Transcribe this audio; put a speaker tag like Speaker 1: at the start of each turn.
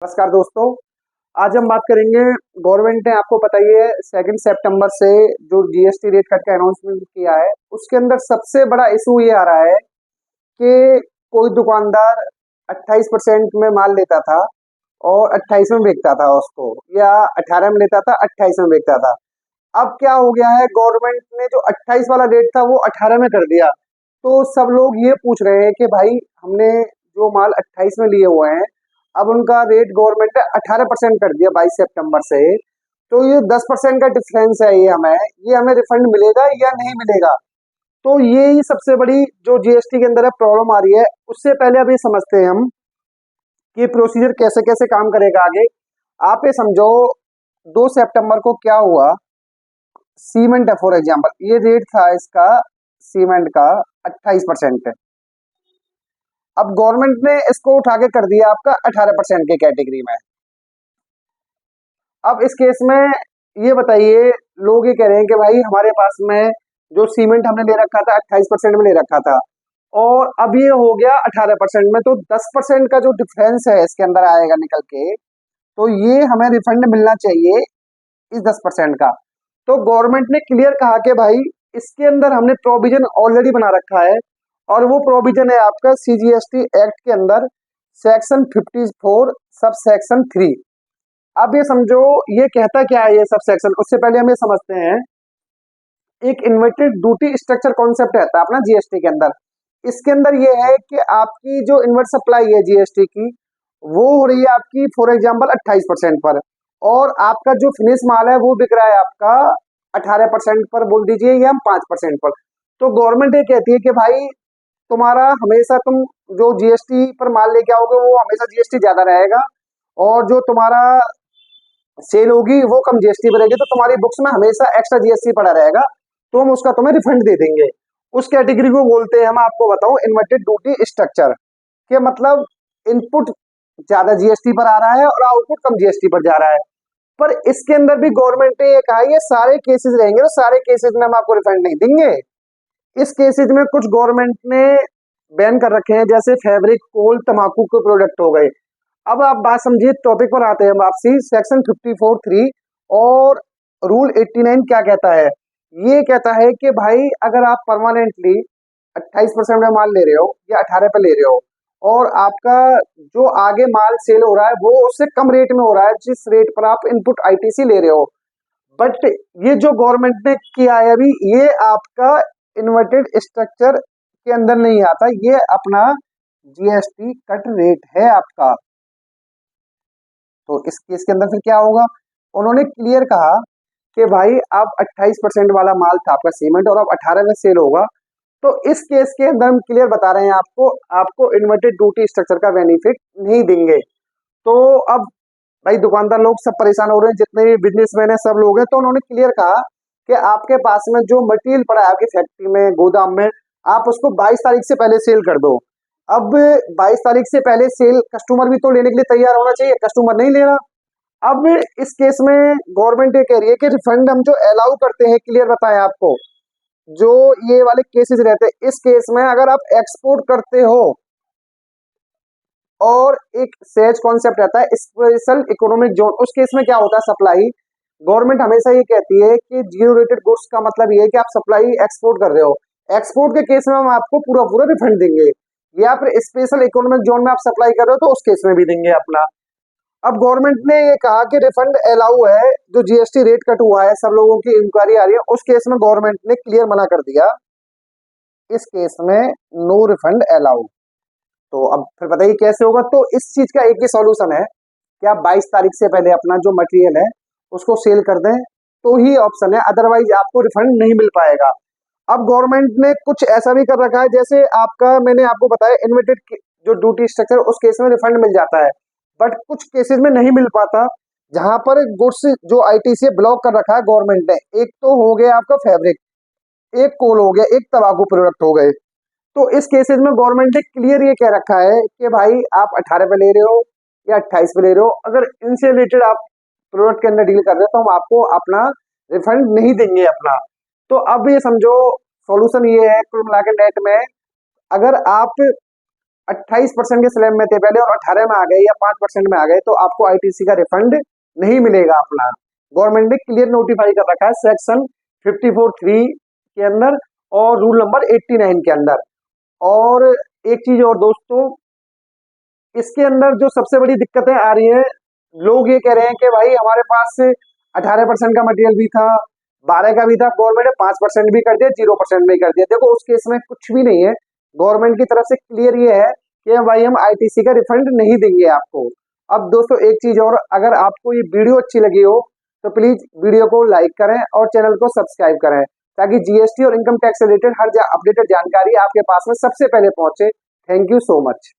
Speaker 1: नमस्कार दोस्तों। आज हम बात करेंगे। गवर्नमेंट ने आपको पता ही है 2 सितंबर से जो जीएसटी रेट कट का अनाउंसमेंट किया है, उसके अंदर सबसे बड़ा इशू ये आ रहा है कि कोई दुकानदार 28% में माल लेता था और 28 में बेचता था उसको, या 18 में लेता था 28 में बेचता था। अब क्या हो गया है, गवर्नमेंट ने जो 28 वाला रेट था वो 18 में कर दिया। तो सब लोग ये पूछ रहे हैं कि भाई हमने जो माल 28 में लिए हुए हैं, अब उनका रेट गवर्नमेंट ने 18% कर दिया 22 सितंबर से। तो ये 10% का डिफरेंस है, ये हमें रिफंड मिलेगा या नहीं मिलेगा? तो ये ही सबसे बड़ी जो जीएसटी के अंदर है प्रॉब्लम आ रही है। उससे पहले अभी समझते हैं हम कि प्रोसीजर कैसे कैसे काम करेगा आगे। आप ये समझो, 2 सितंबर को क्या हुआ। सीमेंट है फॉर एग्जाम्पल, ये रेट था इसका सीमेंट का 28%। अब गवर्नमेंट ने इसको उठा के कर दिया आपका 18% के कैटेगरी में। अब इस केस में ये बताइए, लोग ये कह रहे हैं कि भाई हमारे पास में जो सीमेंट हमने ले रखा था 28% में ले रखा था, और अब ये हो गया 18% में, तो 10% का जो डिफरेंस है इसके अंदर आएगा निकल के, तो ये हमें रिफंड मिलना चाहिए इस 10% का। तो गवर्नमेंट ने क्लियर कहा कि भाई इसके अंदर हमने प्रोविजन ऑलरेडी बना रखा है, और वो प्रोविजन है आपका सीजीएसटी एक्ट के अंदर सेक्शन 54 सब सेक्शन 3। अब ये समझो, ये कहता क्या है ये सब सेक्शन, उससे पहले हम ये समझते हैं। एक इन्वर्टेड ड्यूटी स्ट्रक्चर कॉन्सेप्ट रहता है अपना जीएसटी के अंदर। इसके अंदर ये है कि आपकी जो इनवर्ट सप्लाई है जीएसटी की, वो हो रही है आपकी फॉर एग्जांपल 28% पर, और आपका जो फिनिश माल है वो बिक रहा है आपका 18% पर, बोल दीजिए, या हम 5% पर। तो गवर्नमेंट ये कहती है कि भाई तुम्हारा हमेशा तुम जो जीएसटी पर माल लेके आओगे वो हमेशा जीएसटी ज्यादा रहेगा, और जो तुम्हारा सेल होगी वो कम जीएसटी पर रहेगी, तो तुम्हारी बुक्स में हमेशा एक्स्ट्रा जीएसटी पड़ा रहेगा, तो हम उसका तुम्हें रिफंड दे देंगे। उस कैटेगरी को बोलते हैं, हम आपको बताऊं, इन्वर्टेड ड्यूटी स्ट्रक्चर के मतलब इनपुट ज्यादा जीएसटी पर आ रहा है और आउटपुट कम जीएसटी पर जा रहा है। पर इसके अंदर भी गवर्नमेंट ने ये कहा ये सारे केसेस रहेंगे, तो सारे केसेस में हम आपको रिफंड नहीं देंगे। इस केसेस में कुछ गवर्नमेंट ने बैन कर रखे हैं, जैसे फैब्रिक, कोल, तंबाकू के प्रोडक्ट हो गए। अब आप बात समझिए, टॉपिक पर आते हैं वापसी। सेक्शन 54(3) और रूल 89 क्या कहता है? ये कहता है कि भाई अगर आप परमानेंटली 28% में माल ले रहे हो या 18 पे ले रहे हो, और आपका जो आगे माल सेल हो रहा है वो उससे कम रेट में हो रहा है जिस रेट पर आप इनपुट आईटीसी ले रहे हो, बट ये जो गवर्नमेंट ने किया है अभी, ये आपका इन्वर्टेड स्ट्रक्चर के अंदर नहीं आता, ये अपना जीएसटी कट रेट है आपका। तो इस केस के अंदर फिर क्या होगा? उन्होंने क्लियर कहा कि भाई अब 28% वाला माल था आपका सीमेंट, और अब 18 में सेल होगा। तो इस केस के अंदर हम क्लियर बता रहे हैं आपको आपको इन्वर्टेड ड्यूटी स्ट्रक्चर का बेनिफिट नहीं देंगे। तो अब भाई दुकानदार लोग सब परेशान हो रहे हैं, जितने भी बिजनेसमैन है सब लोग हैं, तो उन्होंने क्लियर कहा कि आपके पास में जो मटेरियल पड़ा है आपकी फैक्ट्री में, गोदाम में, आप उसको 22 तारीख से पहले सेल कर दो। अब 22 तारीख से पहले सेल, कस्टमर भी तो लेने के लिए तैयार होना चाहिए, कस्टमर नहीं ले रहा। अब इस केस में गवर्नमेंट ये कह रही है कि रिफंड हम जो अलाउ करते हैं, क्लियर बताएं आपको, जो ये वाले केसेस रहते हैं, इस केस में अगर आप एक्सपोर्ट करते हो, और एक सेज कॉन्सेप्ट रहता है स्पेशल इकोनॉमिक जोन, उस केस में क्या होता है, सप्लाई, गवर्नमेंट हमेशा ये कहती है कि जीरो रेटेड गुड्स का मतलब ये है कि आप सप्लाई एक्सपोर्ट कर रहे हो, एक्सपोर्ट के केस में हम आपको पूरा पूरा रिफंड देंगे, या फिर स्पेशल इकोनॉमिक जोन में आप सप्लाई कर रहे हो तो उस केस में भी देंगे अपना। अब गवर्नमेंट ने ये कहा कि रिफंड अलाउ है, जो जीएसटी रेट कट हुआ है, सब लोगों की इंक्वायरी आ रही है, उस केस में गवर्नमेंट ने क्लियर मना कर दिया, इस केस में नो रिफंड अलाउ। तो अब फिर बताइए कैसे होगा? तो इस चीज का एक ही सॉल्यूशन है कि आप 22 तारीख से पहले अपना जो मटेरियल है उसको सेल कर दें, तो ही ऑप्शन है, अदरवाइज आपको रिफंड नहीं मिल पाएगा। अब गवर्नमेंट ने कुछ ऐसा भी कर रखा है, जैसे आपका मैंने आपको बताया इन्वर्टेड जो ड्यूटी स्ट्रक्चर, उस केस में रिफंड मिल जाता है, बट कुछ केसेस में नहीं मिल पाता, जहां पर गुड्स जो आईटीसी ब्लॉक कर रखा है गवर्नमेंट ने। एक तो हो गया आपका फैब्रिक, एक कोल हो गया, एक तंबाकू प्रोडक्ट हो गए। तो इस केसेस में गवर्नमेंट ने क्लियर ये कह रखा है कि भाई आप 18 पे ले रहे हो या 28 पे ले रहे हो, अगर इनसे रिलेटेड आप प्रोडक्ट के अंदर डील कर रहे हो तो हम आपको अपना रिफंड नहीं देंगे अपना। तो अब ये समझो, सॉल्यूशन ये है कुल मिला के नेट में, अगर आप 28% के स्लैब में थे पहले और 18 में आ गए या 5% में आ गए, तो आपको आईटीसी का रिफंड नहीं मिलेगा अपना। गवर्नमेंट ने क्लियर नोटिफाई कर रखा है सेक्शन 54(3) के अंदर और रूल नंबर 89 के अंदर। और एक चीज और दोस्तों, इसके अंदर जो सबसे बड़ी दिक्कतें आ रही हैं, लोग ये कह रहे हैं कि भाई हमारे पास 18% का मटेरियल भी था, 12 का भी था, गवर्नमेंट ने 5% भी कर दिया, 0% भी कर दिया। देखो उस केस में कुछ भी नहीं है, गवर्नमेंट की तरफ से क्लियर ये है कि भाई हम आईटीसी का रिफंड नहीं देंगे आपको। अब दोस्तों एक चीज और, अगर आपको ये वीडियो अच्छी लगी हो तो प्लीज वीडियो को लाइक करें और चैनल को सब्सक्राइब करें, ताकि जीएसटी और इनकम टैक्स से रिलेटेड हर अपडेटेड जानकारी आपके पास में सबसे पहले पहुंचे। Thank you so much.